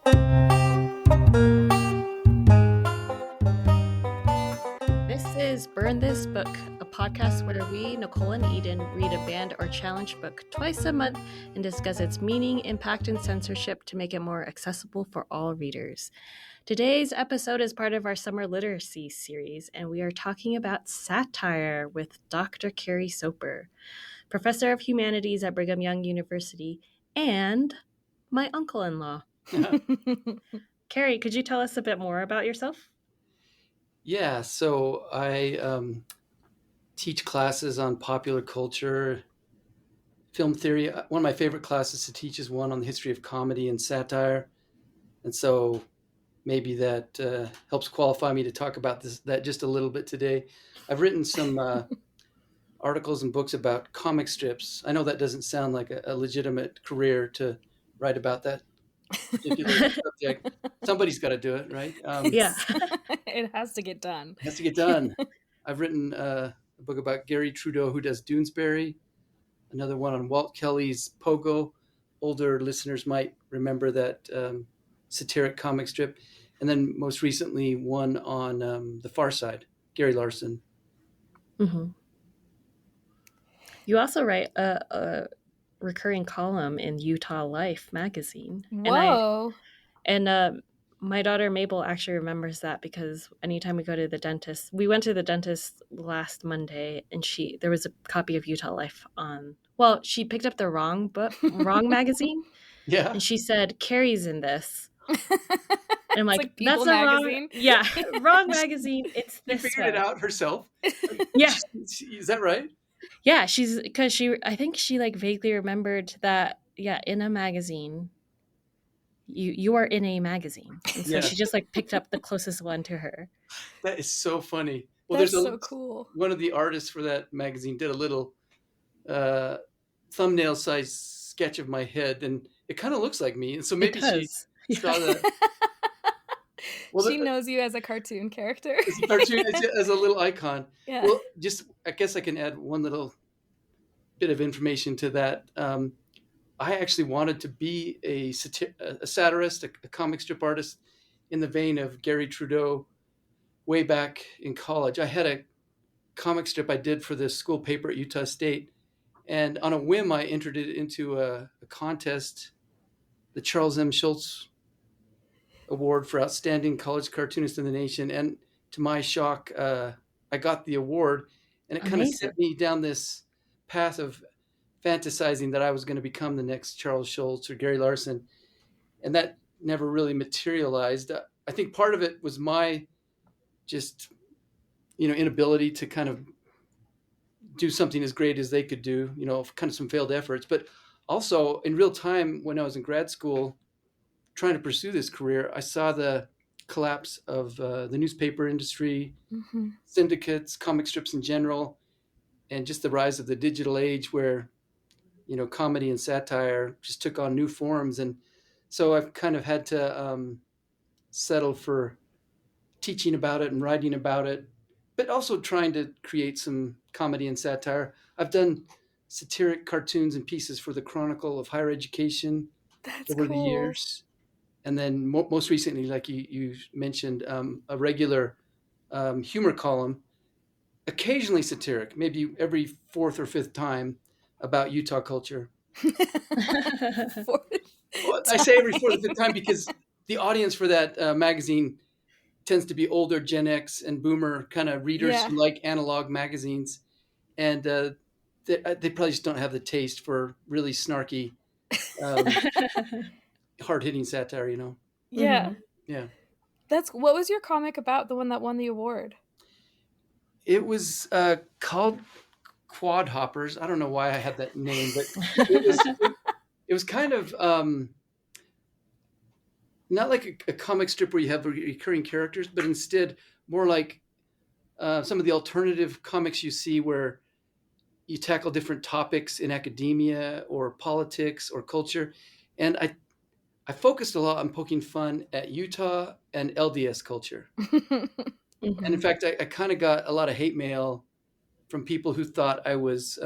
This is Burn This Book, a podcast where we, Nicole and Eden, read a banned or challenged book twice a month and discuss its meaning, impact, and censorship to make it more accessible for all readers. Today's episode is part of our summer literacy series, and we are talking about Satire with Dr. Kerry Soper, professor of humanities at Brigham Young University and my uncle-in-law. Kerry, could you tell us a bit more about yourself? Yeah, so I teach classes on popular culture, film theory. One of my favorite classes to teach is one on the history of comedy and satire. And so maybe that helps qualify me to talk about that just a little bit today. I've written some articles and books about comic strips. I know that doesn't sound like a legitimate career to write about that particular subject. Somebody's got to do it, right? Yeah. It has to get done. It has to get done. I've written a book about Gary Trudeau, who does Doonesbury, another one on Walt Kelly's Pogo. Older listeners might remember that satiric comic strip. And then most recently, one on The Far Side, Gary Larson. Mm-hmm. You also write a recurring column in Utah Life magazine. Whoa. And my daughter Mabel actually remembers that because anytime we go to the dentist, we went to the dentist last Monday, and there was a copy of Utah Life on. Well, she picked up the wrong magazine. Yeah. And she said, "Kerry's in this." And I'm like People that's a magazine? wrong magazine. It's She this figured one. it out herself? Yeah. Is that right? Yeah, I think she like vaguely remembered that, in a magazine, you are in a magazine. And so she just like picked up the closest one to her. That is so funny. Well, That's so cool. One of the artists for that magazine did a little thumbnail size sketch of my head, and it kind of looks like me. And so maybe she saw that. Well, she knows you as a cartoon character. As a little icon. Yeah. Well, I guess I can add one little bit of information to that. I actually wanted to be a satirist, a comic strip artist in the vein of Gary Trudeau way back in college. I had a comic strip I did for the school paper at Utah State, and on a whim, I entered it into a contest, the Charles M. Schulz Award for Outstanding College Cartoonist in the Nation. And to my shock, I got the award, and it kind of set me down this path of fantasizing that I was going to become the next Charles Schulz or Gary Larson. And that never really materialized. I think part of it was my just, inability to kind of do something as great as they could do, kind of some failed efforts. But also in real time, when I was in grad school, trying to pursue this career, I saw the collapse of the newspaper industry, syndicates, comic strips in general, and just the rise of the digital age where, comedy and satire just took on new forms. And so I've kind of had to settle for teaching about it and writing about it, but also trying to create some comedy and satire. I've done satiric cartoons and pieces for the Chronicle of Higher Education over the years. And then most recently, like you mentioned, a regular humor column, occasionally satiric, maybe every fourth or fifth time, about Utah culture. Well, I say every fourth or fifth time because the audience for that magazine tends to be older Gen X and Boomer kind of readers who like analog magazines. And they probably just don't have the taste for really snarky hard-hitting satire, Yeah. Mm-hmm. Yeah. What was your comic about, the one that won the award? It was called Quad Hoppers. I don't know why I had that name, but it was kind of not like a comic strip where you have recurring characters, but instead more like some of the alternative comics you see where you tackle different topics in academia or politics or culture. And I focused a lot on poking fun at Utah and LDS culture. And in fact, I kind of got a lot of hate mail from people who thought I was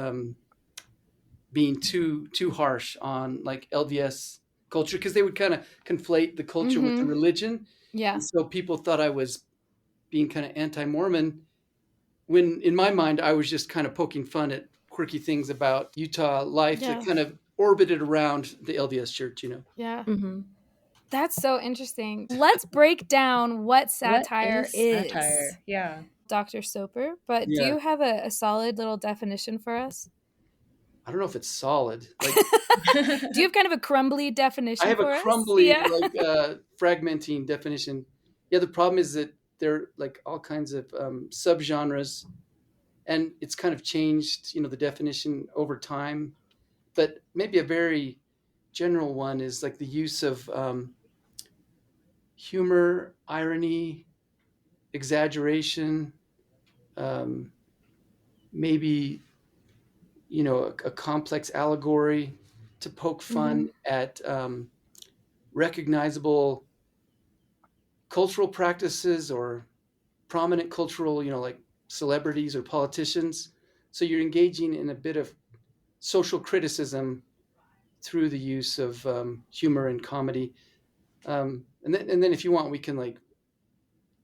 being too harsh on like LDS culture, because they would kind of conflate the culture with the religion. Yeah. And so people thought I was being kind of anti-Mormon, when in my mind I was just kind of poking fun at quirky things about Utah life that kind of orbited around the LDS Church, Yeah. That's so interesting. Let's break down what satire is. Satire? Yeah. Dr. Soper, but do you have a solid little definition for us? I don't know if it's solid. Like, do you have kind of a crumbly definition? I have for a us? crumbly, fragmenting definition. Yeah, the problem is that there are like all kinds of subgenres, and it's kind of changed, the definition over time. But maybe a very general one is like the use of humor, irony, exaggeration, maybe a complex allegory to poke fun at recognizable cultural practices or prominent cultural, like celebrities or politicians. So you're engaging in a bit of social criticism through the use of humor and comedy. And then if you want, we can, like,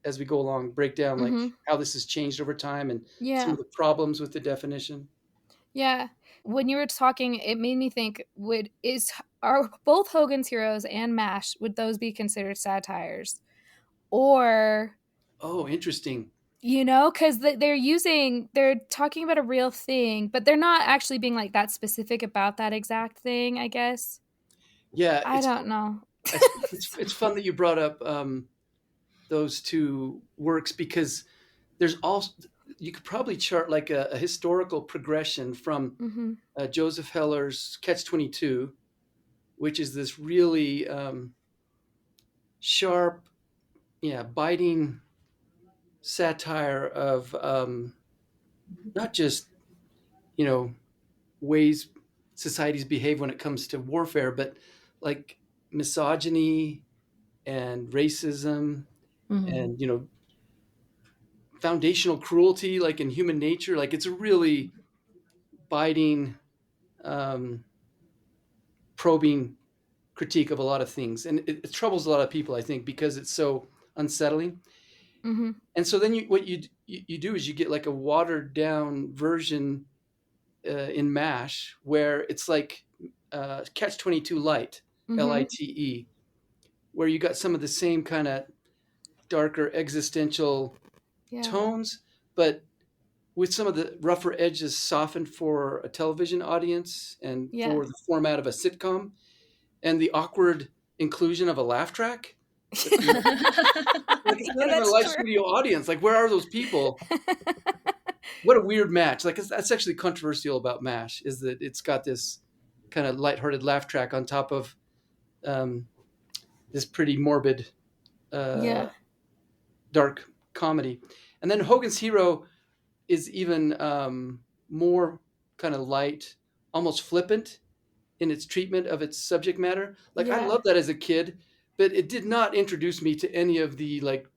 as we go along, break down like how this has changed over time and some of the problems with the definition. Yeah. When you were talking, it made me think, are both Hogan's Heroes and MASH, would those be considered satires? Or... Oh, interesting. Because they're talking about a real thing, but they're not actually being like that specific about that exact thing, I guess. Yeah. I don't know. It's fun that you brought up those two works, because there's also, you could probably chart like a historical progression from Joseph Heller's Catch-22, which is this really sharp, biting satire of not just, ways societies behave when it comes to warfare, but like misogyny and racism and, foundational cruelty, like in human nature. Like, it's a really biting, probing critique of a lot of things. And it troubles a lot of people, I think, because it's so unsettling. And so then what you do is you get like a watered down version in MASH, where it's like Catch-22 light, Lite, where you got some of the same kind of darker existential tones, but with some of the rougher edges softened for a television audience and for the format of a sitcom, and the awkward inclusion of a laugh track. Like, it's not even a live studio audience. Like, where are those people? What a weird match. Like, that's actually controversial about MASH, is that it's got this kind of lighthearted laugh track on top of this pretty morbid, dark comedy. And then Hogan's Hero is even more kind of light, almost flippant in its treatment of its subject matter. Like, I loved that as a kid, but it did not introduce me to any of the like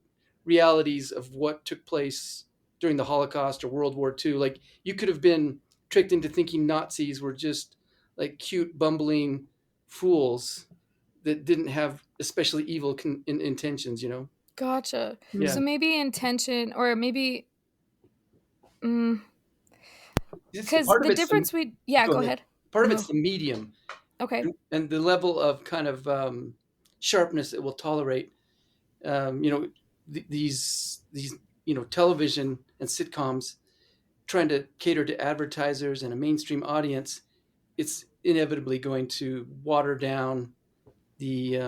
realities of what took place during the Holocaust or World War II. Like, you could have been tricked into thinking Nazis were just like cute, bumbling fools that didn't have especially evil intentions, Gotcha. Yeah. So maybe intention, or maybe because the difference go ahead. Part of it's the medium. Okay. And the level of kind of sharpness it will tolerate. These television and sitcoms trying to cater to advertisers and a mainstream audience, it's inevitably going to water down the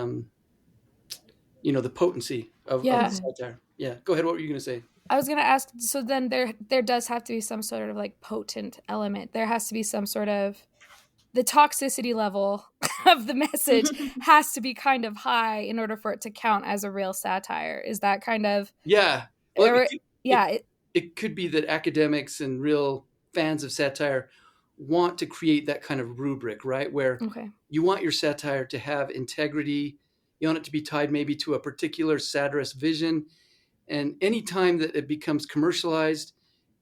the potency of satire. Yeah, go ahead. What were you going to say? I was going to ask, so then there does have to be some sort of like potent element. There has to be some sort of, the toxicity level of the message has to be kind of high in order for it to count as a real satire. Is that kind of... Yeah. Well, it could be that academics and real fans of satire want to create that kind of rubric, right? Where you want your satire to have integrity. You want it to be tied maybe to a particular satirist vision. And any time that it becomes commercialized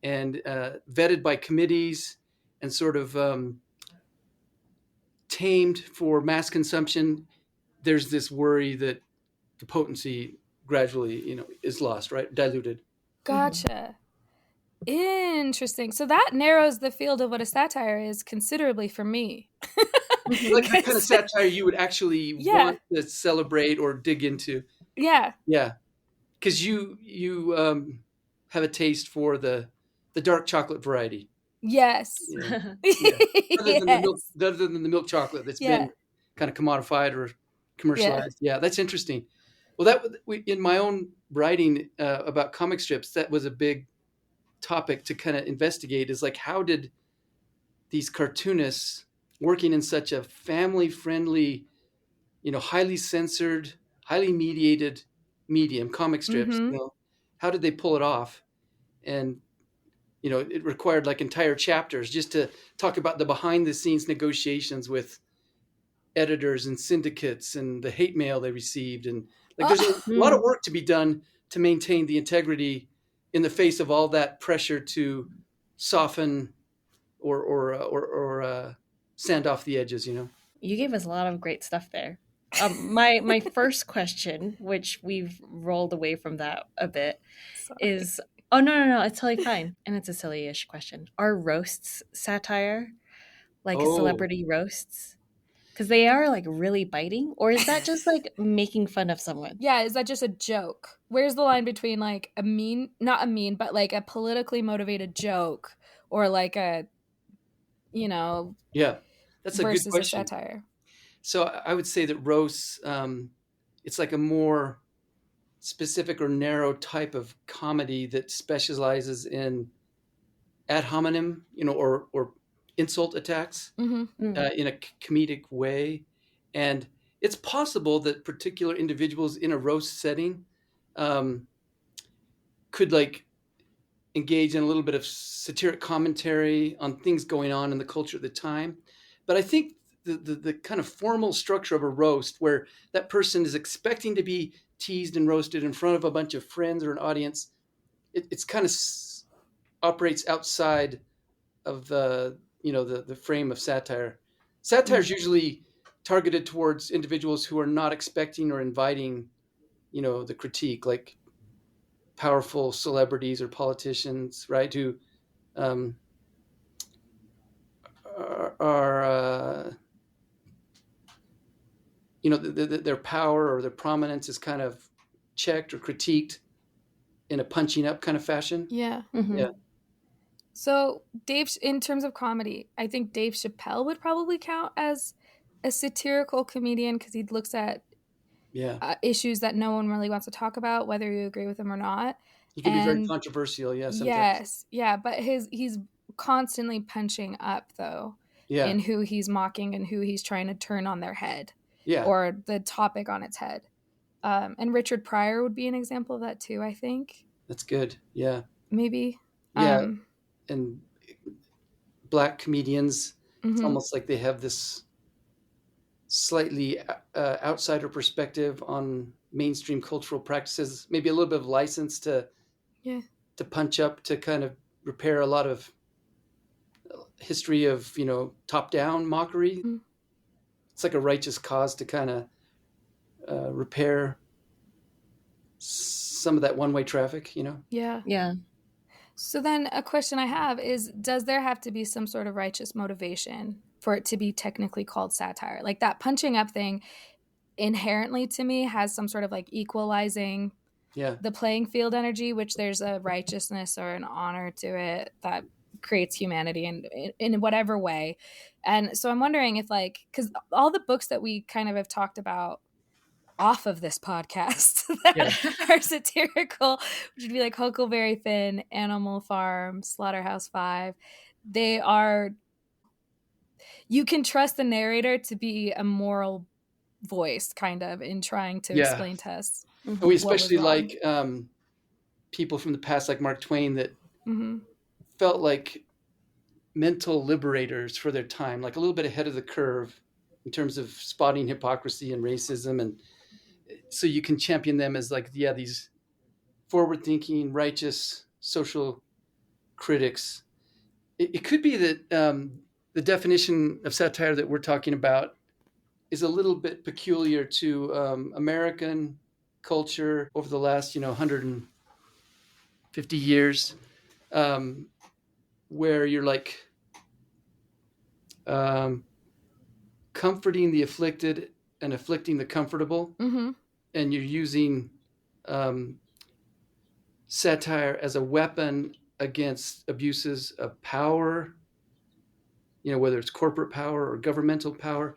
and vetted by committees and sort of tamed for mass consumption, there's this worry that the potency gradually, is lost, right? Diluted. Gotcha. Interesting. So that narrows the field of what a satire is considerably for me. Like the kind of satire you would actually want to celebrate or dig into. Yeah. Yeah. Because you have a taste for the dark chocolate variety. Yes. Yeah. Yes. Other than the milk chocolate that's been kind of commodified or commercialized. Yeah, that's interesting. Well, in my own writing about comic strips, that was a big topic to kind of investigate. Is like, how did these cartoonists working in such a family-friendly, highly censored, highly mediated medium, comic strips, how did they pull it off? And it required like entire chapters just to talk about the behind the scenes negotiations with editors and syndicates and the hate mail they received. And like, there's a lot of work to be done to maintain the integrity in the face of all that pressure to soften or sand off the edges, You gave us a lot of great stuff there. My first question, which we've rolled away from that a bit, is no, it's totally fine, and it's a silly-ish question. Are roasts satire, like celebrity roasts? Because they are like really biting, or is that just like making fun of someone? Yeah, is that just a joke? Where's the line between like not a mean, but like a politically motivated joke, or like a, yeah, that's a good question. Versus a satire. So I would say that roasts, it's like a more specific or narrow type of comedy that specializes in ad hominem, or insult attacks in a comedic way. And it's possible that particular individuals in a roast setting could like engage in a little bit of satiric commentary on things going on in the culture at the time. But I think the kind of formal structure of a roast, where that person is expecting to be teased and roasted in front of a bunch of friends or an audience, it's kind of operates outside of the frame of satire. Satire is usually targeted towards individuals who are not expecting or inviting, the critique, like powerful celebrities or politicians, right? Who are their power or their prominence is kind of checked or critiqued in a punching up kind of fashion. Yeah. Yeah. So in terms of comedy, I think Dave Chappelle would probably count as a satirical comedian, because he looks at issues that no one really wants to talk about, whether you agree with him or not. He can be very controversial, sometimes. Yes, yeah, but he's constantly punching up, though, in who he's mocking and who he's trying to turn on their head, or the topic on its head. And Richard Pryor would be an example of that too, I think. That's good. Yeah. Maybe. Yeah. And Black comedians, it's almost like they have this slightly outsider perspective on mainstream cultural practices, maybe a little bit of license to punch up, to kind of repair a lot of history of, top-down mockery. It's like a righteous cause to kind of repair some of that one-way traffic, Yeah. So then a question I have is, does there have to be some sort of righteous motivation for it to be technically called satire? Like, that punching up thing inherently to me has some sort of like equalizing the playing field energy, which there's a righteousness or an honor to it that creates humanity in whatever way. And so I'm wondering if, like, because all the books that we kind of have talked about off of this podcast that are satirical, which would be like Huckleberry Finn, Animal Farm, Slaughterhouse-Five, you can trust the narrator to be a moral voice, kind of, in trying to explain to us. We especially like people from the past, like Mark Twain, that felt like mental liberators for their time, like a little bit ahead of the curve in terms of spotting hypocrisy and racism. And so you can champion them as like, these forward-thinking, righteous social critics. It could be that the definition of satire that we're talking about is a little bit peculiar to American culture over the last 150 years, where you're like comforting the afflicted and afflicting the comfortable, Mm-hmm. and you're using satire as a weapon against abuses of power, whether it's corporate power or governmental power.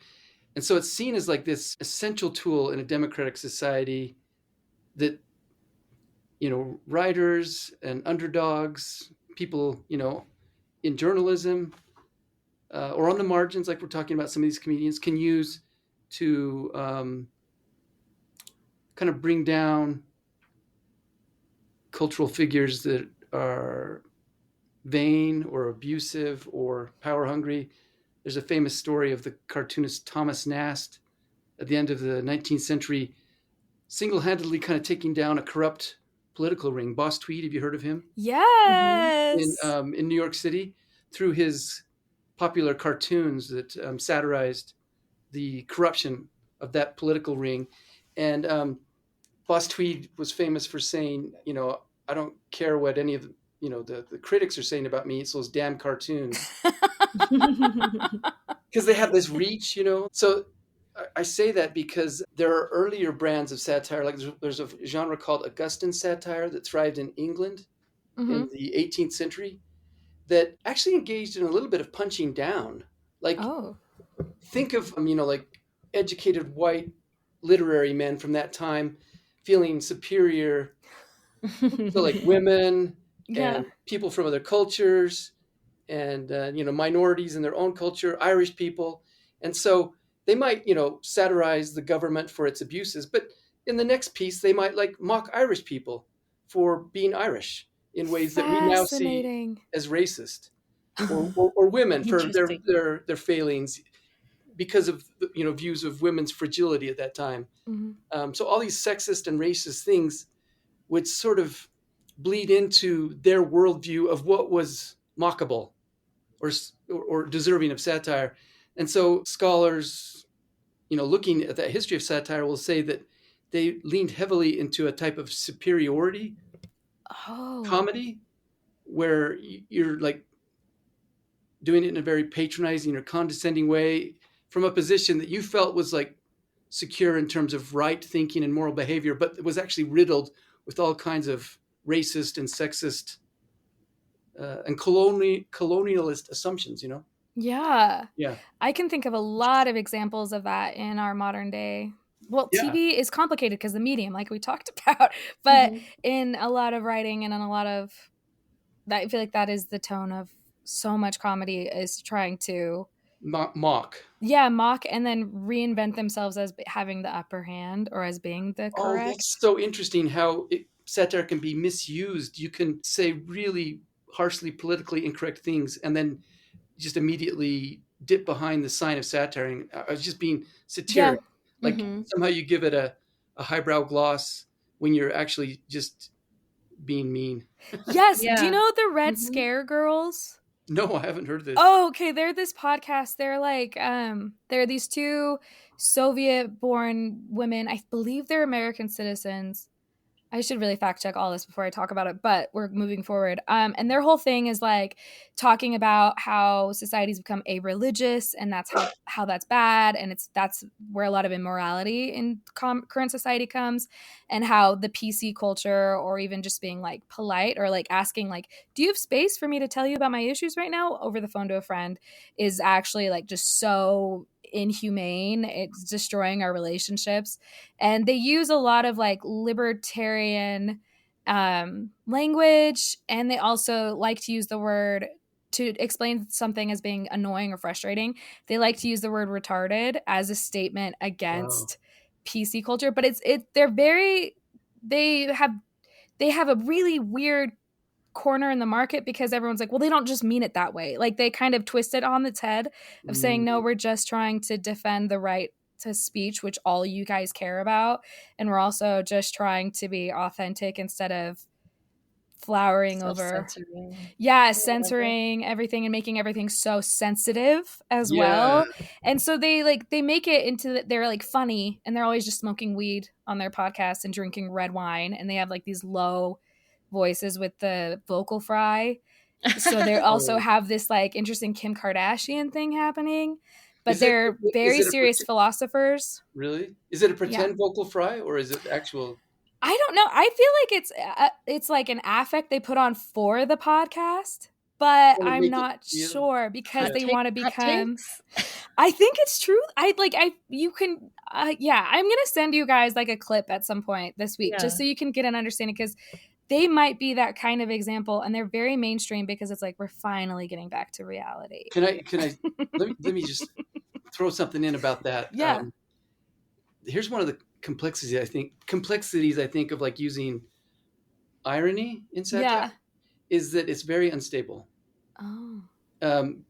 And so it's seen as like this essential tool in a democratic society that, writers and underdogs, people, in journalism or on the margins, like we're talking about, some of these comedians can use to kind of bring down cultural figures that are vain or abusive or power hungry. There's a famous story of the cartoonist Thomas Nast at the end of the 19th century, single-handedly kind of taking down a corrupt political ring. Boss Tweed, have you heard of him? Yes. In New York City, through his popular cartoons that satirized the corruption of that political ring. And Boss Tweed was famous for saying, I don't care what any of the critics are saying about me. It's those damn cartoons. Because they have this reach, So I say that because there are earlier brands of satire, like there's a genre called Augustan satire that thrived in England in the 18th century that actually engaged in a little bit of punching down. Like, think of, like educated white literary men from that time feeling superior to like women and people from other cultures and minorities in their own culture, Irish people. And so they might satirize the government for its abuses, but in the next piece they might like mock Irish people for being Irish in ways that we now see as racist, or women for their failings because of views of women's fragility at that time. So all these sexist and racist things would sort of bleed into their worldview of what was mockable or deserving of satire. And so scholars, looking at that history of satire, will say that they leaned heavily into a type of superiority comedy where you're like doing it in a very patronizing or condescending way from a position that you felt was like secure in terms of right thinking and moral behavior, but it was actually riddled with all kinds of racist and sexist and colonialist assumptions, Yeah. Yeah. I can think of a lot of examples of that in our modern day. Well, TV is complicated because the medium, like we talked about, but in a lot of writing and in a lot of that, I feel like that is the tone of so much comedy, is trying to mock. Yeah, mock and then reinvent themselves as having the upper hand or as being the correct. Oh, that's so interesting how satire can be misused. You can say really harshly politically incorrect things and then just immediately dip behind the sign of satire. And I was just being satiric. Yeah. Like somehow you give it a highbrow gloss when you're actually just being mean. Yes. Yeah. Do you know the Red Scare Girls? No, I haven't heard of this. Oh, okay. They're this podcast. They're like, they're these two Soviet-born women. I believe they're American citizens. I should really fact check all this before I talk about it, but we're moving forward. And their whole thing is like talking about how society's become a-religious, and that's how that's bad, and that's where a lot of immorality in current society comes, and how the PC culture, or even just being like polite or like asking like, do you have space for me to tell you about my issues right now over the phone to a friend, is actually like just so inhumane. It's destroying our relationships. And they use a lot of like libertarian language, and they also like to use the word to explain something as being annoying or frustrating. They like to use the word retarded as a statement against PC culture, but they have a really weird corner in the market, because everyone's like, well, they don't just mean it that way. Like they kind of twist it on its head of saying, no, we're just trying to defend the right to speech, which all you guys care about, and we're also just trying to be authentic instead of flowering over. Self-censoring. Yeah, censoring everything and making everything so sensitive as well. And so they make it into they're like funny, and they're always just smoking weed on their podcast and drinking red wine, and they have like these low voices with the vocal fry. So they also have this like interesting Kim Kardashian thing happening, but they're very serious philosophers. Really? Is it a Yeah. pretend vocal fry, or is it actual? I don't know. I feel like it's like an affect they put on for the podcast, but Want to I'm make it not feel- sure because Hot they take- want to hot become. takes? I think it's true. You can. Yeah, I'm gonna send you guys like a clip at some point this week, just so you can get an understanding, because they might be that kind of example, and they're very mainstream because it's like we're finally getting back to reality. Can I let me just throw something in about that? Yeah. Here's one of the complexities I think of like using irony in satire, Yeah. is that it's very unstable. Oh.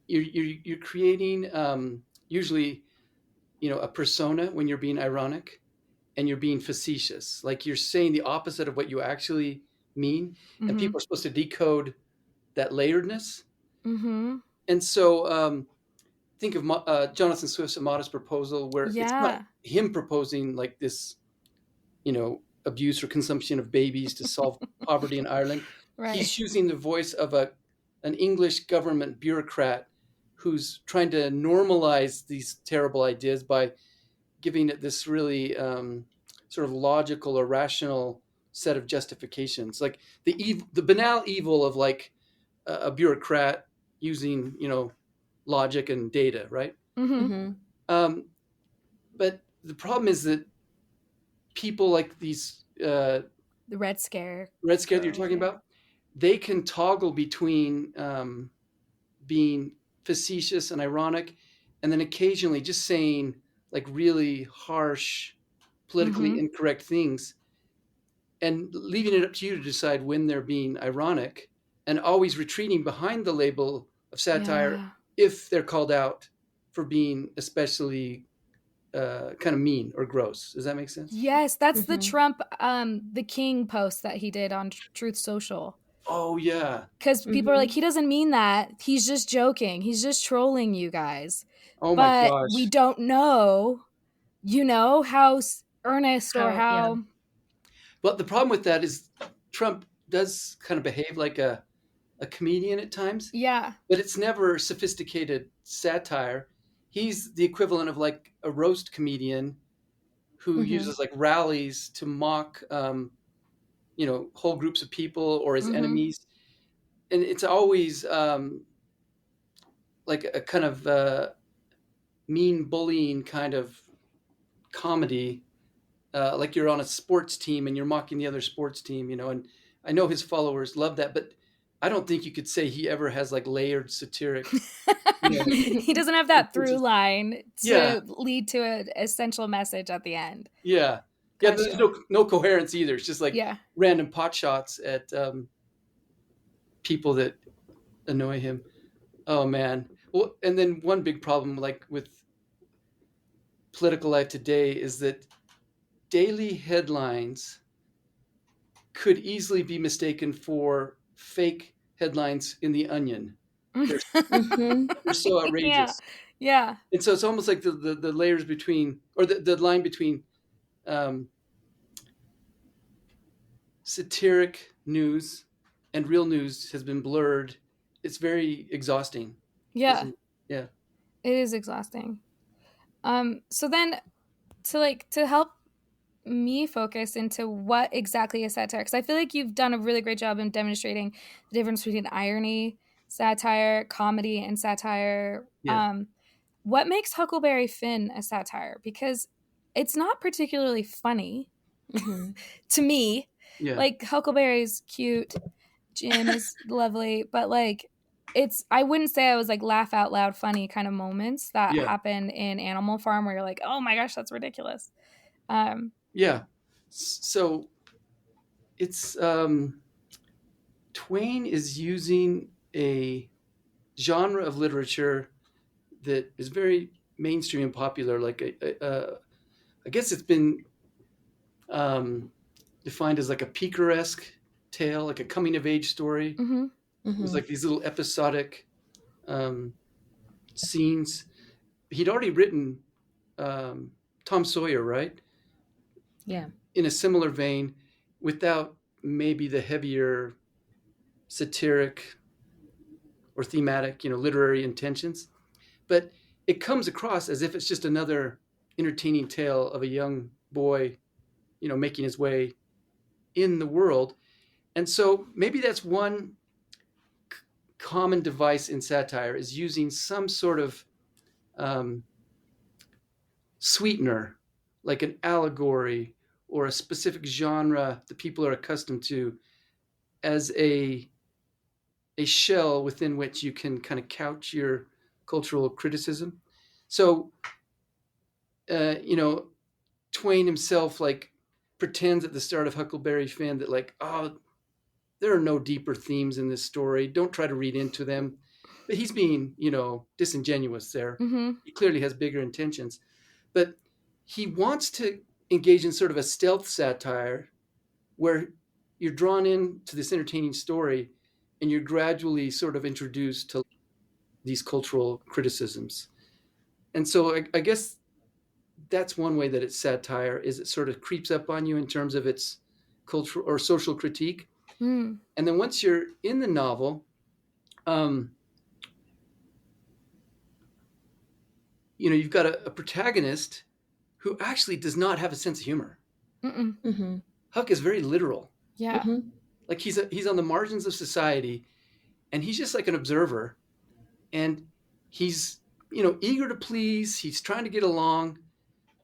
You're creating usually, a persona when you're being ironic, and you're being facetious. Like you're saying the opposite of what you actually mean, and people are supposed to decode that layeredness. Mm-hmm. And so think of Jonathan Swift's A Modest Proposal, where it's not him proposing like this, abuse or consumption of babies to solve poverty in Ireland. Right. He's using the voice of an English government bureaucrat who's trying to normalize these terrible ideas by giving it this really sort of logical or rational set of justifications, like the banal evil of like a bureaucrat using logic and data, right? Mm-hmm. But the problem is that people like these the Red Scare that you're talking about, they can toggle between being facetious and ironic, and then occasionally just saying like really harsh, politically incorrect things, and leaving it up to you to decide when they're being ironic, and always retreating behind the label of satire if they're called out for being especially kind of mean or gross. Does that make sense? Yes, that's the Trump, the King post that he did on Truth Social. Oh, yeah. Because people are like, he doesn't mean that. He's just joking. He's just trolling you guys. Oh, my gosh. But we don't know, how earnest or how... Yeah. Well, the problem with that is Trump does kind of behave like a comedian at times. Yeah. But it's never sophisticated satire. He's the equivalent of like a roast comedian who uses like rallies to mock, whole groups of people or his enemies. And it's always like a kind of mean bullying kind of comedy, like you're on a sports team and you're mocking the other sports team, and I know his followers love that, but I don't think you could say he ever has like layered satiric. He doesn't have that through line to lead to an essential message at the end. Yeah. Gotcha. Yeah, there's no coherence either. It's just like random pot shots at people that annoy him. Oh, man. Well, and then one big problem like with political life today is that daily headlines could easily be mistaken for fake headlines in The Onion. They're so outrageous. Yeah. And so it's almost like the layers between, or the line between satiric news and real news has been blurred. It's very exhausting. Yeah. Yeah. It is exhausting. So then to help me focus into what exactly is satire, because I feel like you've done a really great job in demonstrating the difference between irony, satire, comedy, and satire. Yeah. What makes Huckleberry Finn a satire? Because it's not particularly funny to me. Yeah. Like Huckleberry's cute, Jim is lovely, but like I wouldn't say I was like laugh out loud funny kind of moments that happen in Animal Farm where you're like, oh my gosh, that's ridiculous. Yeah. So it's Twain is using a genre of literature that is very mainstream and popular. Like I guess it's been defined as like a picaresque tale, like a coming of age story. Mm-hmm. It was like these little episodic scenes. He'd already written Tom Sawyer, right? Yeah. In a similar vein, without maybe the heavier satiric or thematic, literary intentions. But it comes across as if it's just another entertaining tale of a young boy, making his way in the world. And so maybe that's one common device in satire, is using some sort of um, sweetener, like an allegory or a specific genre that people are accustomed to, as a shell within which you can kind of couch your cultural criticism. So, Twain himself pretends at the start of Huckleberry Finn that there are no deeper themes in this story. Don't try to read into them. But he's being, disingenuous there. Mm-hmm. He clearly has bigger intentions. But he wants to engage in sort of a stealth satire where you're drawn into this entertaining story and you're gradually sort of introduced to these cultural criticisms. And so I guess that's one way that it's satire, is it sort of creeps up on you in terms of its cultural or social critique. Mm. And then once you're in the novel, you've got a protagonist who actually does not have a sense of humor. Huck is very literal. Yeah. Like he's on the margins of society, and he's just like an observer, and he's eager to please. He's trying to get along,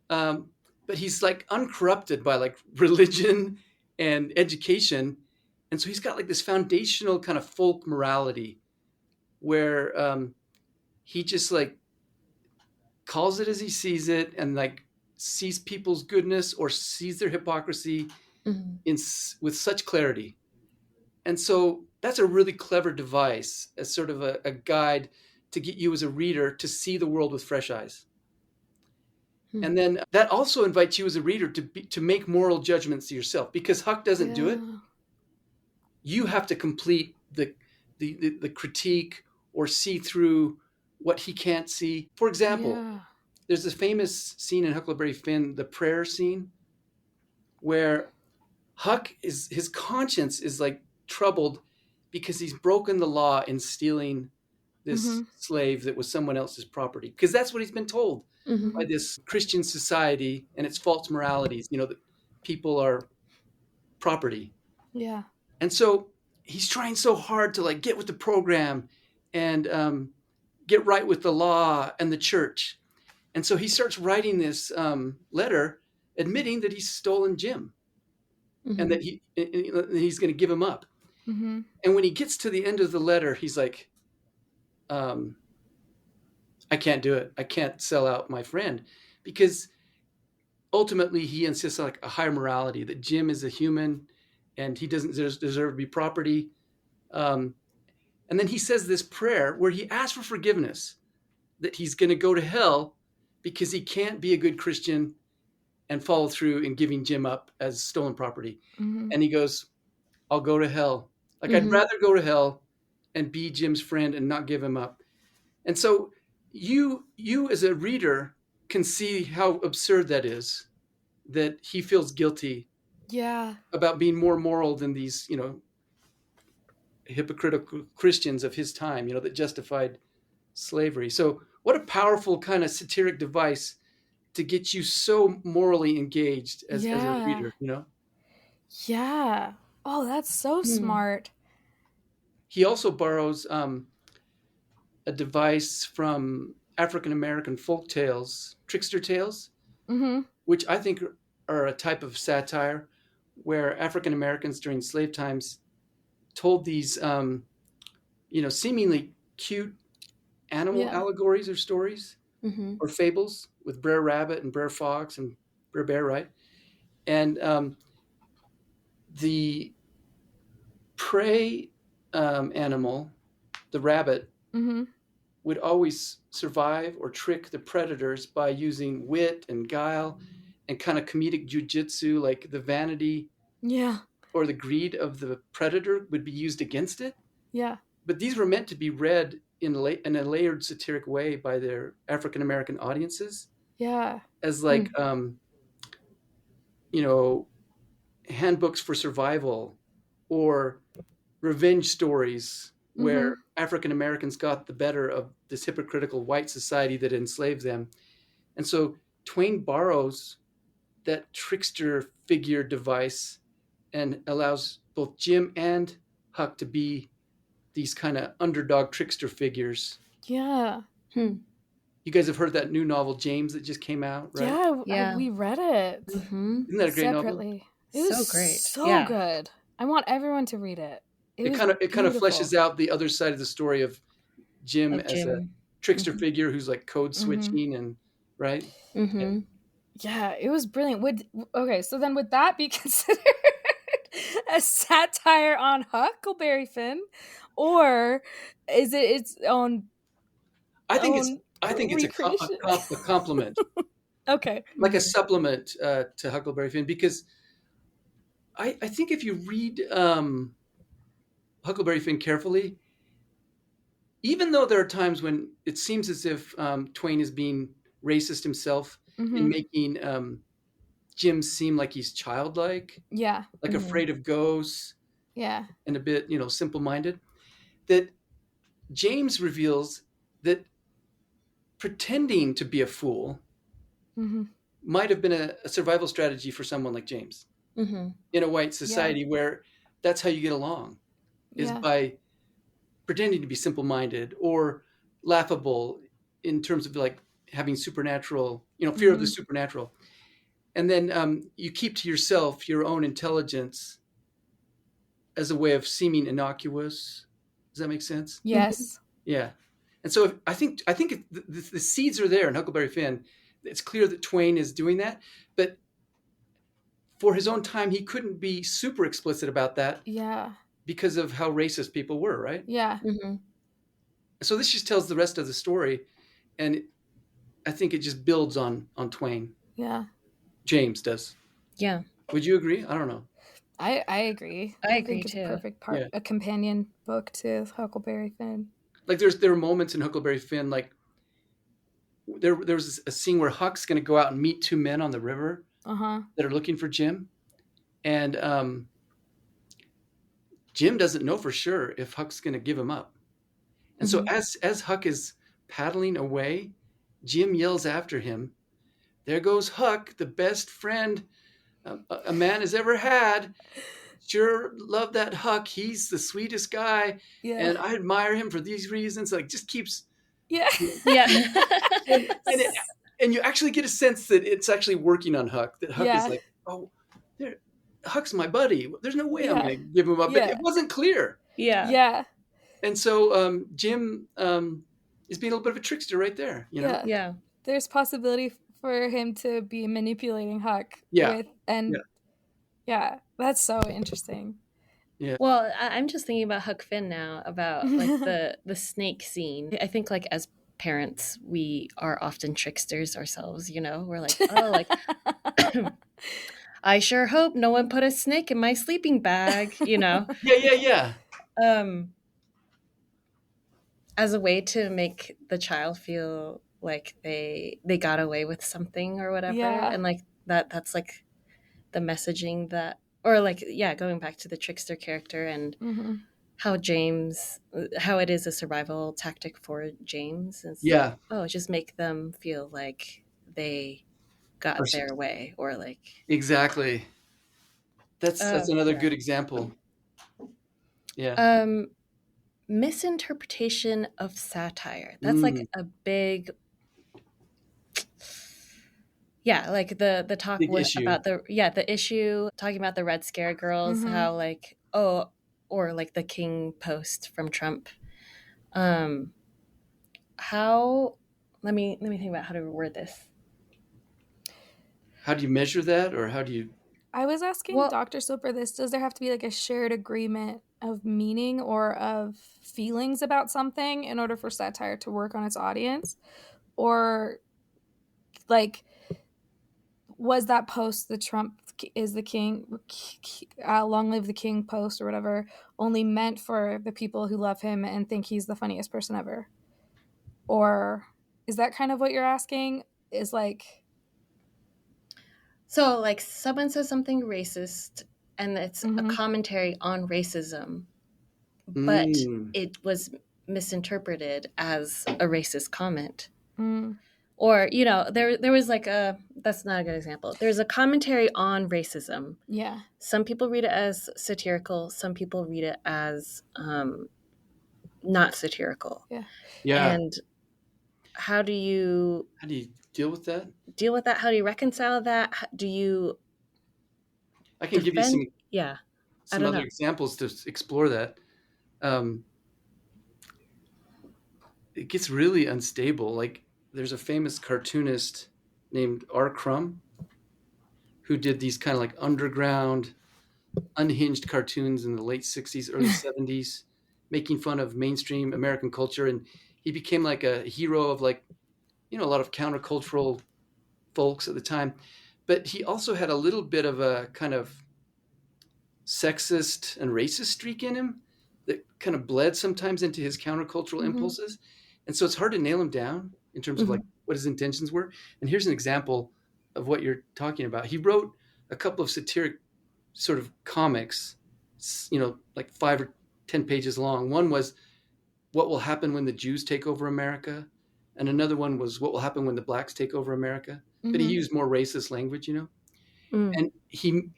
but he's like uncorrupted by like religion and education, and so he's got like this foundational kind of folk morality where he just like calls it as he sees it, and like sees people's goodness or sees their hypocrisy with such clarity. And so that's a really clever device as sort of a guide to get you as a reader to see the world with fresh eyes. And then that also invites you as a reader to make moral judgments yourself, because Huck doesn't do it. You have to complete the critique or see through what he can't see. For example, there's this famous scene in Huckleberry Finn, the prayer scene, where Huck his conscience is like troubled because he's broken the law in stealing this slave that was someone else's property, because that's what he's been told by this Christian society and its false moralities, that people are property. Yeah. And so he's trying so hard to like get with the program and get right with the law and the church. And so he starts writing this letter admitting that he's stolen Jim and that he's going to give him up. And when he gets to the end of the letter, he's like, I can't do it. I can't sell out my friend, because ultimately he insists on like a higher morality, that Jim is a human and he doesn't deserve to be property. And then he says this prayer where he asks for forgiveness, that he's going to go to hell because he can't be a good Christian and follow through in giving Jim up as stolen property. And he goes, I'll go to hell. Like I'd rather go to hell and be Jim's friend and not give him up. And so you as a reader can see how absurd that is, that he feels guilty about being more moral than these, hypocritical Christians of his time, that justified slavery. So what a powerful kind of satiric device to get you so morally engaged as a reader, Yeah. Oh, that's so smart. He also borrows a device from African-American folk tales, trickster tales, which I think are a type of satire where African-Americans during slave times told these, seemingly cute animal allegories or stories or fables with Brer Rabbit and Brer Fox and Brer Bear, right? And the prey animal, the rabbit, would always survive or trick the predators by using wit and guile and kind of comedic jujitsu, like the vanity or the greed of the predator would be used against it. Yeah. But these were meant to be read in a layered satiric way by their African American audiences Yeah. as like handbooks for survival or revenge stories where African Americans got the better of this hypocritical white society that enslaved them. And so Twain borrows that trickster figure device and allows both Jim and Huck to be these kind of underdog trickster figures. Yeah. You guys have heard that new novel, James, that just came out, right? Yeah. We read it Mm-hmm. Isn't that a great novel? separately. It was So great. So good. I want everyone to read it. It kind of fleshes out the other side of the story of Jim as a trickster figure who's like code switching and right. Yeah, it was brilliant. So then would that be considered a satire on Huckleberry Finn, or is it its own? I think it's a compliment. Okay, like a supplement to Huckleberry Finn, because I think if you read Huckleberry Finn carefully, even though there are times when it seems as if Twain is being racist himself in making Jim seem like he's childlike, like afraid of ghosts, and a bit simple-minded, that James reveals that pretending to be a fool might have been a survival strategy for someone like James in a white society where that's how you get along, is by pretending to be simple-minded or laughable in terms of like having supernatural, fear of the supernatural. And then you keep to yourself your own intelligence as a way of seeming innocuous. Does that make sense? Yes. Yeah. And so I think the seeds are there in Huckleberry Finn. It's clear that Twain is doing that, but for his own time, he couldn't be super explicit about that. Yeah. Because of how racist people were, right? Yeah. So this just tells the rest of the story, and I think it just builds on Twain. Yeah. James does. Yeah. Would you agree? I don't know. I agree. I agree think it's too. A perfect part, a companion book to Huckleberry Finn. Like there are moments in Huckleberry Finn, like there was a scene where Huck's going to go out and meet two men on the river that are looking for Jim, and Jim doesn't know for sure if Huck's going to give him up. And so as Huck is paddling away, Jim yells after him, "There goes Huck, the best friend a man has ever had. Sure love that Huck. He's the sweetest guy. And I admire him for these reasons." Like just keeps. Yeah. And you actually get a sense that it's actually working on Huck, that Huck is like, oh, Huck's my buddy. There's no way I'm going to give him up. But it wasn't clear. Yeah. And so Jim is being a little bit of a trickster right there. Yeah. There's possibility for him to be manipulating Huck. Yeah. That's so interesting. Yeah. Well, I'm just thinking about Huck Finn now, about like the snake scene. I think like as parents, we are often tricksters ourselves, We're like, oh, like I sure hope no one put a snake in my sleeping bag, Yeah. As a way to make the child feel like they got away with something or whatever. Yeah. And like that's like the messaging that, or like, going back to the trickster character and how it is a survival tactic for James. And just make them feel like they got their way, or like. Exactly. That's another good example. Yeah. Misinterpretation of satire. That's like a big. Yeah, like the talk about the issue, talking about the Red Scare girls, how like, or like the King post from Trump. How? Let me think about how to word this. How do you measure that, or how do you? I was asking Dr. Soper this. Does there have to be like a shared agreement of meaning or of feelings about something in order for satire to work on its audience? Or like, was that post the Trump is the king, long live the king post or whatever only meant for the people who love him and think he's the funniest person ever? Or is that kind of what you're asking? Is like, So, like, someone says something racist, and it's a Mhm. commentary on racism, but Mm. it was misinterpreted as a racist comment. Mm, Or, there was like that's not a good example. There's a commentary on racism. yeah. Some people read it as satirical, some people read it as not satirical. Yeah. Yeah. And how do you How do you deal with that? deal with that? How do you reconcile that? Do you I can give you defend? Yeah, I some don't other know. examples to explore that. Um, it gets really unstable. Like there's a famous cartoonist named R. Crumb who did these kind of like underground, unhinged cartoons in the late 60s, early 70s, making fun of mainstream American culture. And he became like a hero of like, a lot of countercultural folks at the time. But he also had a little bit of a kind of sexist and racist streak in him that kind of bled sometimes into his countercultural impulses. And so it's hard to nail him down in terms of like what his intentions were. And here's an example of what you're talking about. He wrote a couple of satiric sort of comics, like 5 or 10 pages long. One was what will happen when the Jews take over America, and another one was what will happen when the blacks take over America. But he used more racist language, and he,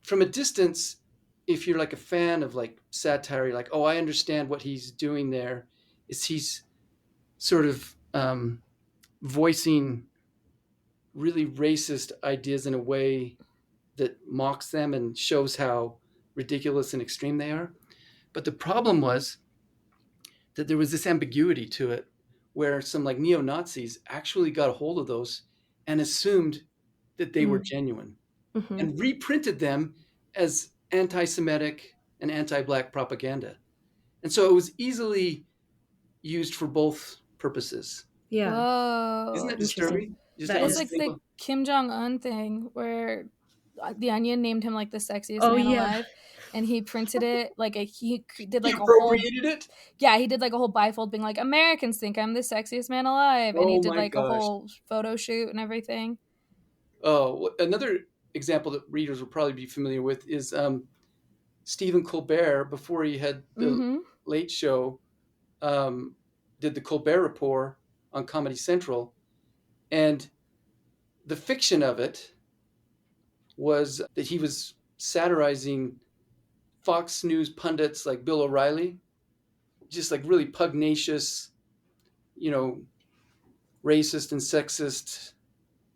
from a distance, if you're like a fan of like satire, you're like, oh, I understand what he's doing there. Is he's sort of voicing really racist ideas in a way that mocks them and shows how ridiculous and extreme they are. But the problem was that there was this ambiguity to it where some like neo-Nazis actually got a hold of those and assumed that they were genuine and reprinted them as anti-Semitic and anti-Black propaganda. And so it was easily used for both purposes. Yeah. Isn't Whoa. that Interesting. disturbing? Just That Well, how it's like the unstable. Kim Jong-un thing where the Onion named him like the sexiest Oh, man yeah. alive, and he printed it like he did He like a whole appropriated it? he did like a whole bifold being like Americans think I'm the sexiest man alive, and he Oh did my like a gosh. whole photo shoot and everything. Oh, another example that readers will probably be familiar with is Stephen Colbert, before he had the Mm-hmm. Late Show, um, did the Colbert Report on Comedy Central. And the fiction of it was that he was satirizing Fox News pundits like Bill O'Reilly, just like really pugnacious, you know, racist and sexist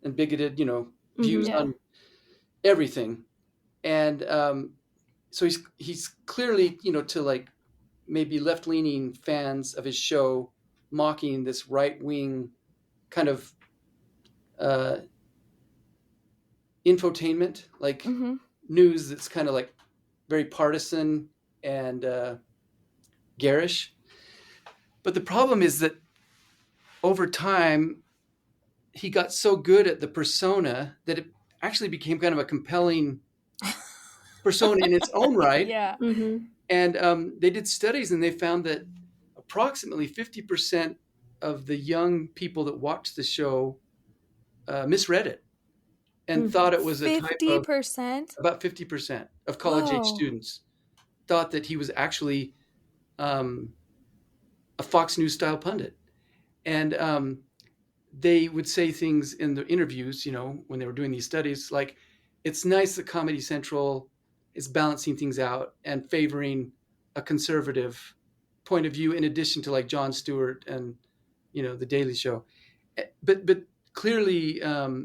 and bigoted, views Yeah. on everything. And so he's clearly, to like maybe left leaning fans of his show, mocking this right wing kind of uh, infotainment, like Mm-hmm. news that's kind of like very partisan and garish. But the problem is that over time, he got so good at the persona that it actually became kind of a compelling persona in its own right. Yeah. And they did studies and they found that approximately 50% of the young people that watched the show misread it and thought it was a type of 50%. about 50% of college age Whoa. students thought that he was actually a Fox News style pundit. And they would say things in the interviews, when they were doing these studies, like, it's nice that Comedy Central is balancing things out and favoring a conservative point of view in addition to like Jon Stewart and, The Daily Show. But clearly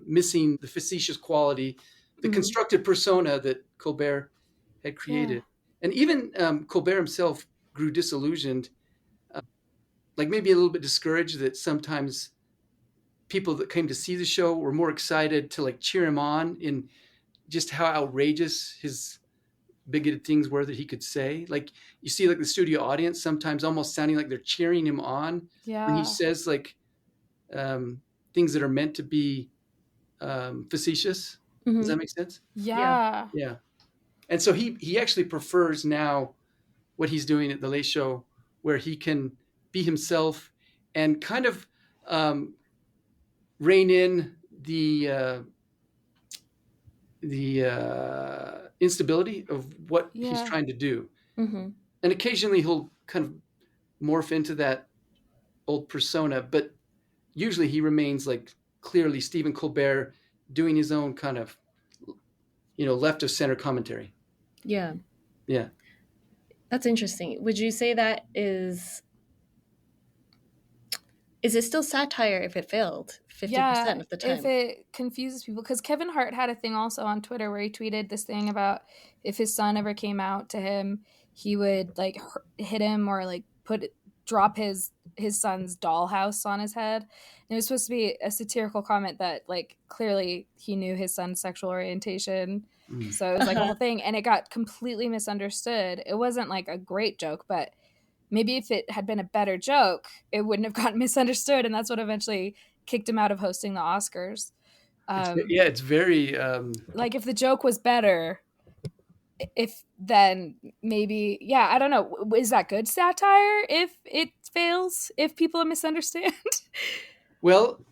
missing the facetious quality, the constructed persona that Colbert had created. And even Colbert himself grew disillusioned, like maybe a little bit discouraged that sometimes people that came to see the show were more excited to like cheer him on in just how outrageous his bigoted things were that he could say. Like you see like the studio audience sometimes almost sounding like they're cheering him on when he Yeah. says like things that are meant to be facetious. Does that make sense? Yeah. Yeah. And so he actually prefers now what he's doing at the Late Show, where he can be himself and kind of rein in the instability of what he's trying to do. Mm-hmm. And occasionally he'll kind of morph into that old persona, but usually he remains like clearly Stephen Colbert doing his own kind of, left of center commentary. Yeah. Yeah. That's interesting. Would you say that is it still satire if it failed 50% of the time? If it confuses people, because Kevin Hart had a thing also on Twitter where he tweeted this thing about if his son ever came out to him, he would like hit him or like drop his son's dollhouse on his head. And it was supposed to be a satirical comment that like clearly he knew his son's sexual orientation. So it was like a whole thing, and it got completely misunderstood. It wasn't like a great joke, but maybe if it had been a better joke, it wouldn't have gotten misunderstood, and that's what eventually kicked him out of hosting the Oscars. It's very like if the joke was better, if then maybe I don't know. Is that good satire if it fails? If people misunderstand? Well,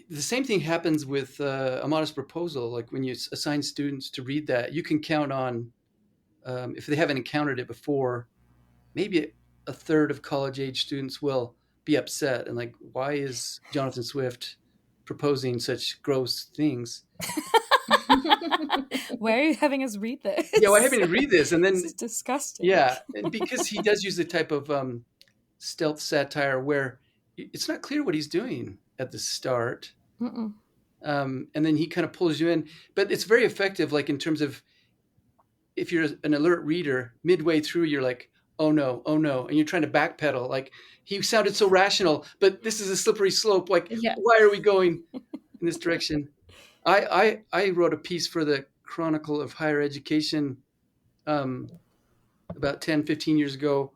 the same thing happens with A Modest Proposal. Like when you assign students to read that, you can count on, if they haven't encountered it before, maybe a third of college-age students will be upset and like, why is Jonathan Swift proposing such gross things? Why are you having us read this? Yeah, why having to read this? And then this is disgusting. Yeah, because he does use the type of stealth satire where it's not clear what he's doing at the start. And then he kind of pulls you in. But it's very effective, like in terms of if you're an alert reader, midway through, you're like, oh no, and you're trying to backpedal. Like, he sounded so rational, but this is a slippery slope. Like, why are we going in this direction? I wrote a piece for the Chronicle of Higher Education about 10, 15 years ago,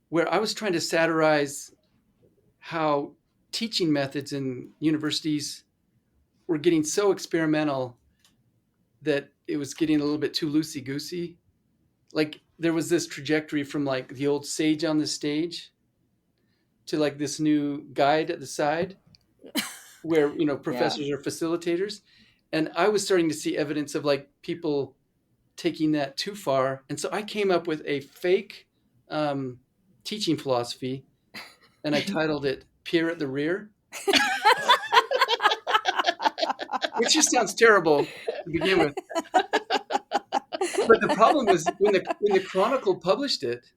where I was trying to satirize how teaching methods in universities were getting so experimental that it was getting a little bit too loosey-goosey. Like, there was this trajectory from like the old sage on the stage to like this new guide at the side where, professors are facilitators. And I was starting to see evidence of like people taking that too far. And so I came up with a fake teaching philosophy, and I titled it Peer at the Rear. Which just sounds terrible to begin with. But the problem was when the Chronicle published it,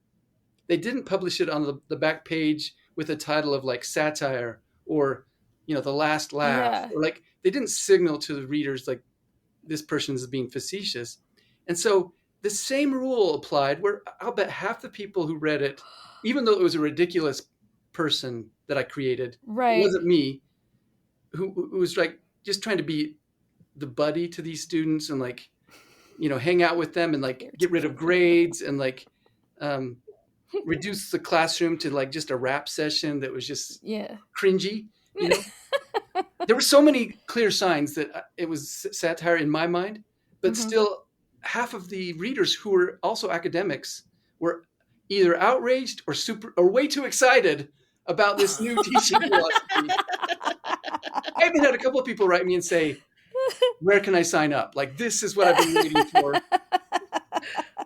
they didn't publish it on the back page with a title of like Satire or, The Last Laugh. Or like, they didn't signal to the readers like this person is being facetious. And so the same rule applied where I'll bet half the people who read it, even though it was a ridiculous person that I created, it wasn't me, who was like just trying to be the buddy to these students and like, hang out with them and like get rid of grades and like reduce the classroom to like just a rap session that was just cringy. There were so many clear signs that it was satire in my mind, but still half of the readers who were also academics were either outraged or way too excited about this new teaching philosophy. I even had a couple of people write me and say, where can I sign up? Like, this is what I've been waiting for.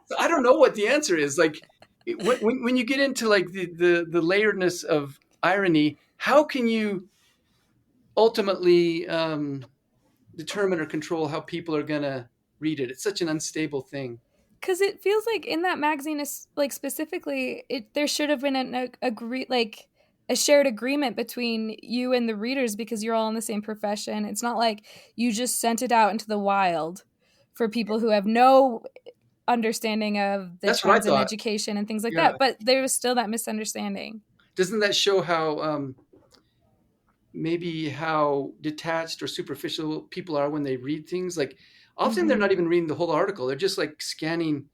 So I don't know what the answer is. Like, when you get into like the layeredness of irony, how can you ultimately determine or control how people are going to read it? It's such an unstable thing. Because it feels like in that magazine, is like specifically, there should have been a shared agreement between you and the readers because you're all in the same profession. It's not like you just sent it out into the wild for people who have no understanding of the trends in education and things like that. But there was still that misunderstanding. Doesn't that show how maybe how detached or superficial people are when they read things? Like, often they're not even reading the whole article. They're just like scanning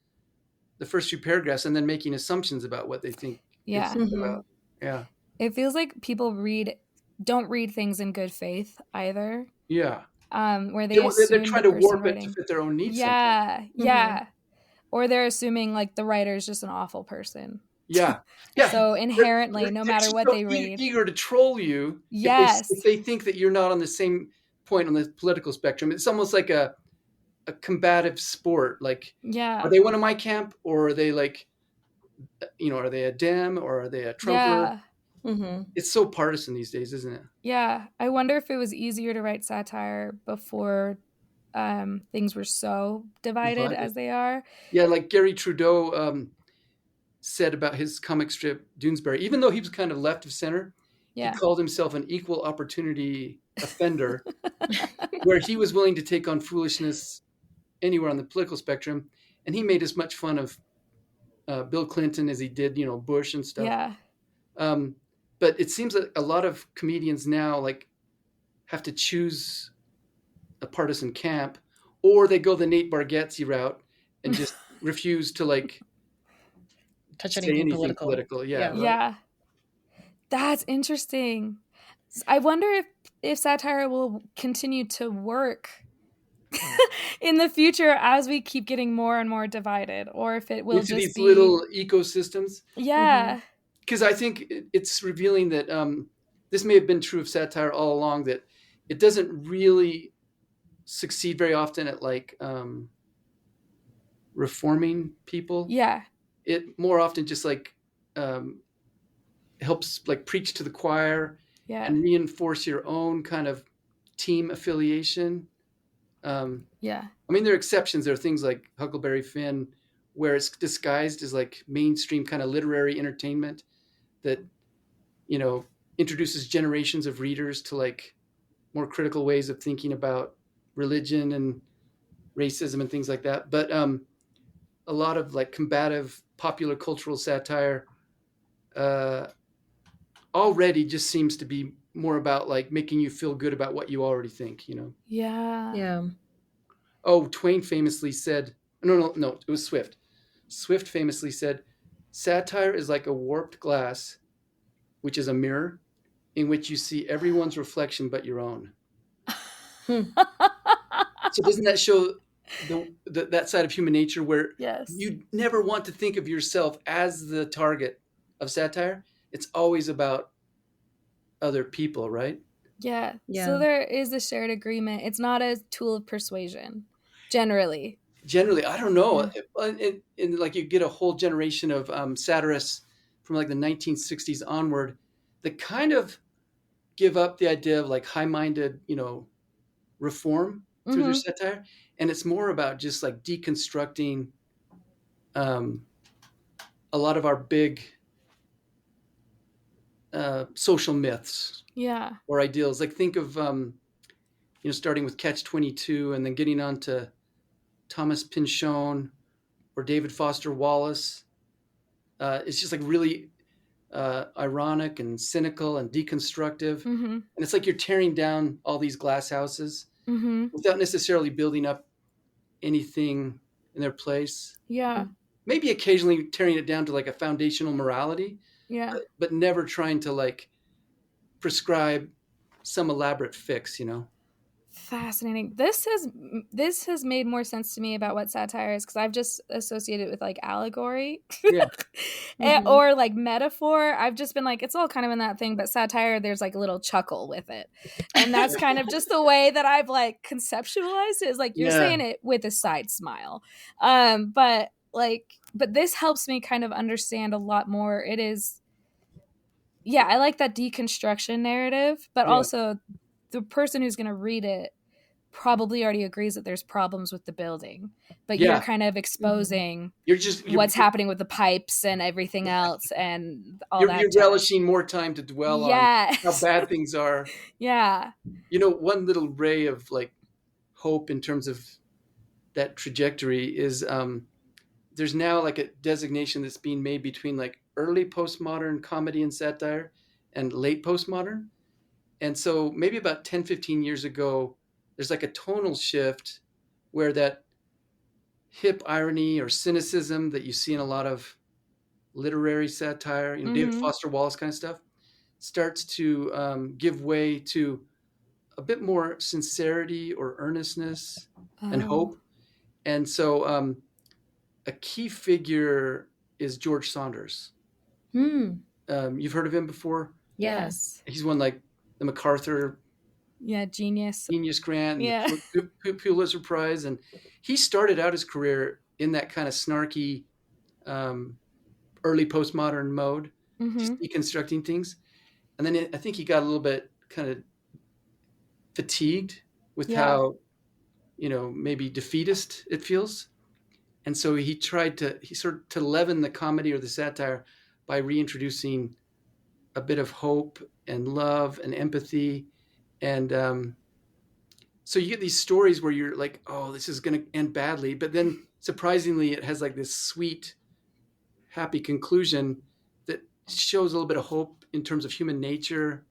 the first few paragraphs and then making assumptions about what they think it's about. Yeah. It feels like people don't read things in good faith either. Yeah. where they assume they're trying the to person warp it to writing. fit their own needs. Yeah, sometimes. yeah. Or they're assuming like the writer is just an awful person. Yeah. So inherently, no They're matter just what so they read. eager to troll you Yes. if they think that you're not on the same point on the political spectrum. It's almost like a combative sport. Like, Yeah. are they one of my camp, or are they like, are they a Dem or are they a Trumper? Yeah. It's so partisan these days, isn't it? Yeah. I wonder if it was easier to write satire before things were so divided as they are. Yeah, like Gary Trudeau said about his comic strip Doonesbury, even though he was kind of left of center, he called himself an equal opportunity offender, where he was willing to take on foolishness anywhere on the political spectrum, and he made as much fun of Bill Clinton as he did, Bush and stuff. Yeah. But it seems that a lot of comedians now like have to choose a partisan camp, or they go the Nate Bargatze route and just refuse to like touch say anything anything political. Yeah. Right? Yeah. That's interesting. I wonder if satire will continue to work in the future as we keep getting more and more divided, or if it will into just these be little ecosystems. Yeah. Because I think it's revealing that this may have been true of satire all along, that it doesn't really succeed very often at like reforming people. Yeah. It more often just like helps like preach to the choir and reinforce your own kind of team affiliation. Yeah. I mean, there are exceptions. There are things like Huckleberry Finn, where it's disguised as like mainstream kind of literary entertainment that, introduces generations of readers to like more critical ways of thinking about religion and racism and things like that. But a lot of like combative popular cultural satire already just seems to be more about like making you feel good about what you already think, Yeah. Yeah. Oh, Twain famously said, no, it was Swift. Swift famously said, satire is like a warped glass, which is a mirror, in which you see everyone's reflection but your own. So doesn't that show that side of human nature where you never want to think of yourself as the target of satire? It's always about other people, right? Yeah. So there is a shared agreement. It's not a tool of persuasion, generally. I don't know. And like you get a whole generation of satirists from like the 1960s onward that kind of give up the idea of like high-minded, reform through their satire. And it's more about just like deconstructing a lot of our big social myths or ideals. Like think of, starting with Catch-22 and then getting on to Thomas Pynchon or David Foster Wallace. It's just like really ironic and cynical and deconstructive. And it's like you're tearing down all these glass houses without necessarily building up anything in their place. Yeah. Maybe occasionally tearing it down to like a foundational morality. Yeah. But never trying to like prescribe some elaborate fix, Fascinating. This has made more sense to me about what satire is, because I've just associated it with like allegory or like metaphor. I've just been like, it's all kind of in that thing, but satire, there's like a little chuckle with it, and that's kind of just the way that I've like conceptualized it. Is like you're saying it with a side smile, but this helps me kind of understand a lot more. It is, I like that deconstruction narrative, but also the person who's going to read it probably already agrees that there's problems with the building, but you're kind of exposing what's happening with the pipes and everything else and all that. You're relishing more time to dwell on how bad things are. One little ray of like hope in terms of that trajectory is there's now like a designation that's being made between like early postmodern comedy and satire and late postmodern. And so maybe about 10, 15 years ago, there's like a tonal shift where that hip irony or cynicism that you see in a lot of literary satire, David Foster Wallace kind of stuff, starts to give way to a bit more sincerity or earnestness and Oh. hope. And so a key figure is George Saunders. You've heard of him before? Yes. He's won like the MacArthur Yeah, genius. Genius Grant and Yeah. the Pulitzer Prize. And he started out his career in that kind of snarky early postmodern mode, just deconstructing things. And then I think he got a little bit kind of fatigued with how, maybe defeatist it feels. And so he sort of to leaven the comedy or the satire by reintroducing a bit of hope and love and empathy. And so you get these stories where you're like, oh, this is going to end badly. But then surprisingly, it has like this sweet, happy conclusion that shows a little bit of hope in terms of human nature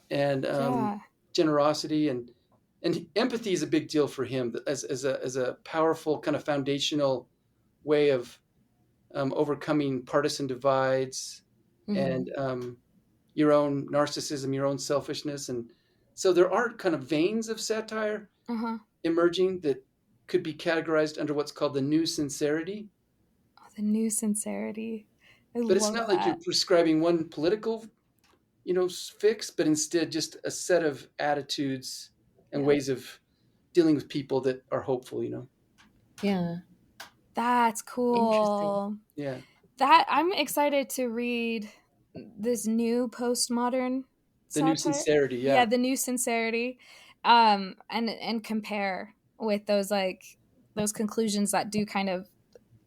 and generosity and empathy is a big deal for him as a powerful kind of foundational way of overcoming partisan divides and your own narcissism, your own selfishness. And so there are kind of veins of satire emerging that could be categorized under what's called the new sincerity. Oh, the new sincerity. But it's not like you're prescribing one political, fix, but instead just a set of attitudes and ways of dealing with people that are hopeful, Yeah. That's cool. Yeah. That I'm excited to read this new postmodern satire. New sincerity, yeah. Yeah, the new sincerity. And compare with those conclusions that do kind of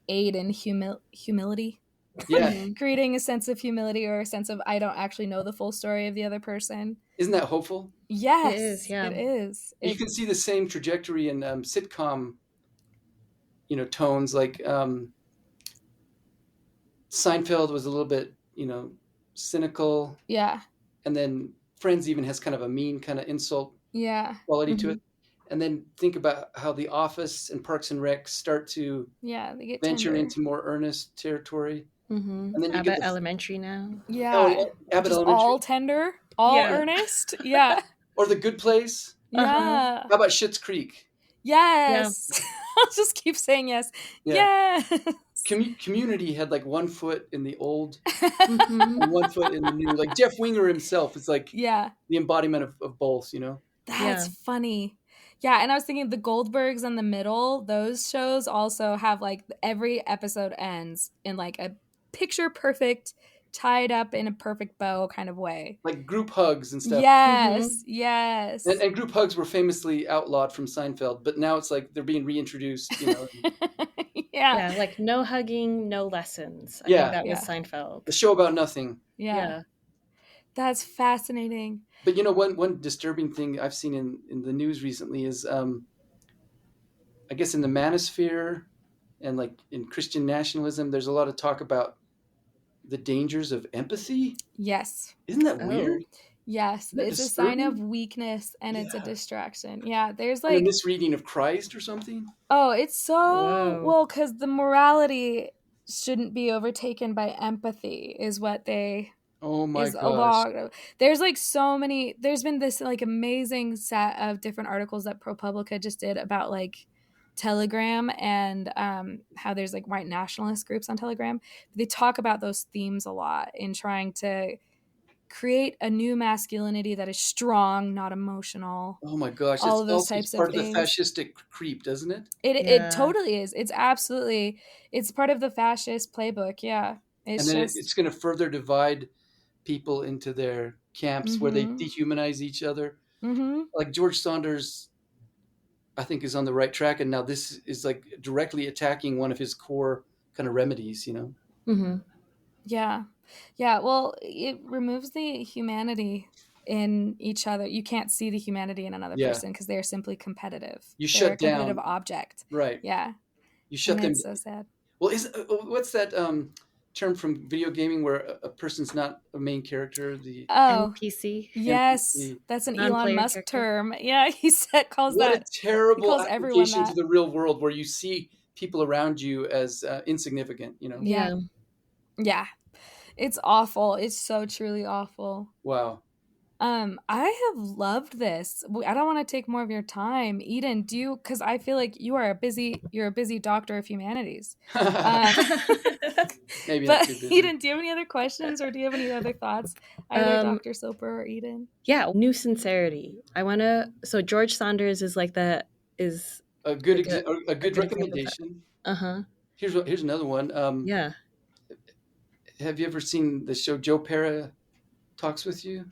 aid in humility. Yeah. Creating a sense of humility or a sense of I don't actually know the full story of the other person. Isn't that hopeful? Yes. It is, yeah. It is. You can see the same trajectory in sitcom tones, like Seinfeld was a little bit cynical, and then Friends even has kind of a mean kind of insult quality to it. And then think about how The Office and Parks and Rec start to they get venture tender into more earnest territory. And then you Abbott Elementary now. Abbott just Elementary, all tender, all earnest. Or The Good Place. How about Schitt's Creek? Yes. I'll just keep saying yes. Community had like one foot in the old and one foot in the new. Like Jeff Winger himself is like the embodiment of both, That's funny. Yeah, and I was thinking the Goldbergs and the Middle, those shows also have like every episode ends in like a picture perfect, tied up in a perfect bow kind of way. Like group hugs and stuff. Yes. And group hugs were famously outlawed from Seinfeld, but now it's like they're being reintroduced, Yeah, like no hugging, no lessons. I think that was Seinfeld. The show about nothing. Yeah. That's fascinating. But one disturbing thing I've seen in the news recently is, I guess in the manosphere and like in Christian nationalism, there's a lot of talk about the dangers of empathy. Yes. Isn't that weird? Yes. It's a sign of weakness and it's a distraction. Yeah. There's like a misreading of Christ or something. Oh, it's so well, because the morality shouldn't be overtaken by empathy is what they Oh my gosh. There's like so many. There's been this like amazing set of different articles that ProPublica just did about like Telegram and how there's like white nationalist groups on Telegram. They talk about those themes a lot in trying to create a new masculinity that is strong, not emotional. Oh my gosh. All of those types of part things. Of the fascistic creep, doesn't it? It totally is. It's absolutely, it's part of the fascist playbook. Yeah. It's going to further divide people into their camps where they dehumanize each other. Like George Saunders, I think, is on the right track. And now this is like directly attacking one of his core kind of remedies, Yeah. Yeah. Well, it removes the humanity in each other. You can't see the humanity in another person because they're simply competitive. You shut down. A competitive object. Right. Yeah. You shut them. It's so sad. Well, what's that term from video gaming where a person's not a main character? The NPC. Yes, NPC. That's an Elon Musk term. Yeah, calls what that. A terrible calls application to the real world where you see people around you as insignificant. Yeah. It's awful. It's so truly awful. Wow. I have loved this. I don't want to take more of your time. Eden, because I feel like you're a busy doctor of humanities. Maybe not But too busy. Eden, do you have any other questions or do you have any other thoughts? Either Dr. Soper or Eden? Yeah, new sincerity. So George Saunders is like is A good like a good example of that. recommendation. Uh-huh. Here's another one. Yeah. Have you ever seen the show Joe Pera Talks with You?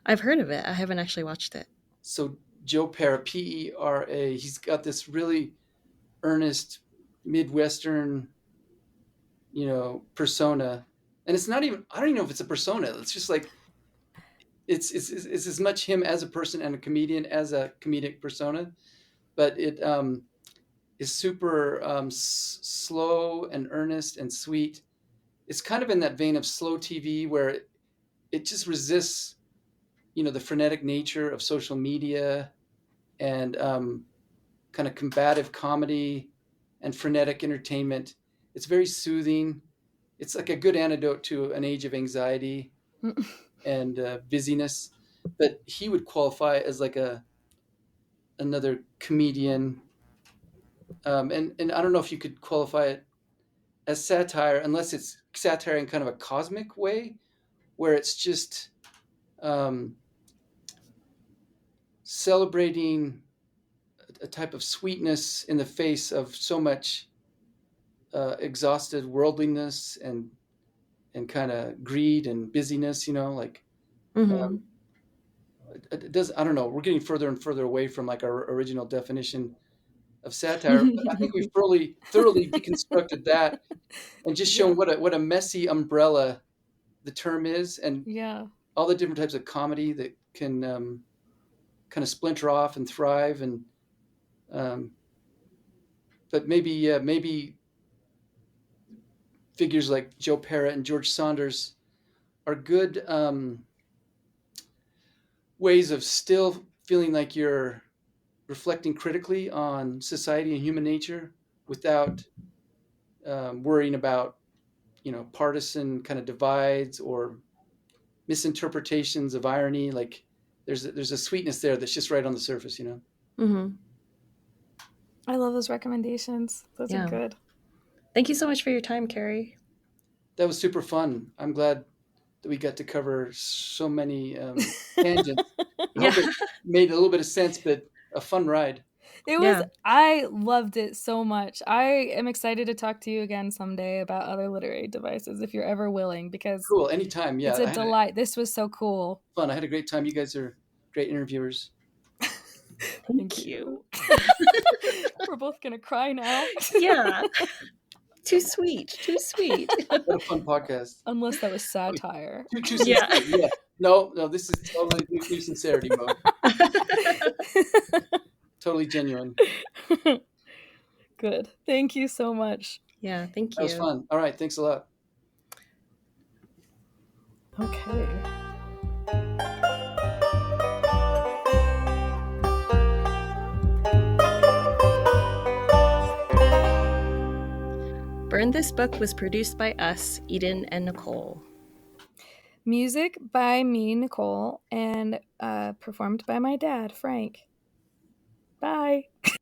I've heard of it. I haven't actually watched it. So Joe Pera, Pera, he's got this really earnest Midwestern, persona, and it's not even. I don't even know if it's a persona. It's just like it's as much him as a person and a comedian as a comedic persona, but it is super slow and earnest and sweet. It's kind of in that vein of slow TV where it just resists, the frenetic nature of social media and kind of combative comedy and frenetic entertainment. It's very soothing. It's like a good antidote to an age of anxiety and busyness. But he would qualify as like another comedian, and I don't know if you could qualify it as satire unless it's satire in kind of a cosmic way, where it's just um, celebrating a type of sweetness in the face of so much exhausted worldliness and kind of greed and busyness. Like Mm-hmm. um, it does. I don't know. We're getting further and further away from like our original definition of satire. But I think we've thoroughly deconstructed that and just shown what a messy umbrella the term is, and Yeah. all the different types of comedy that can kind of splinter off and thrive. And um, but maybe figures like Joe Pera and George Saunders are good ways of still feeling like you're reflecting critically on society and human nature without worrying about partisan kind of divides or misinterpretations of irony. Like there's a sweetness there that's just right on the surface. Mm-hmm. I love those recommendations. Those are good. Thank you so much for your time, Kerry. That was super fun. I'm glad that we got to cover so many tangents. I hope it made a little bit of sense, but a fun ride. I loved it so much. I am excited to talk to you again someday about other literary devices if you're ever willing, because Cool. Anytime. Yeah. it's a delight. This was so cool. Fun. I had a great time. You guys are great interviewers. Thank you. We're both going to cry now. Yeah. Too sweet. What a fun podcast. Unless that was satire. Too sincere. Yeah. No, this is totally new sincerity mode. Totally genuine. Good. Thank you so much. Yeah, thank you. That was fun. All right. Thanks a lot. Okay. Burn This Book was produced by us, Eden and Nicole. Music by me, Nicole, and performed by my dad, Frank. Bye.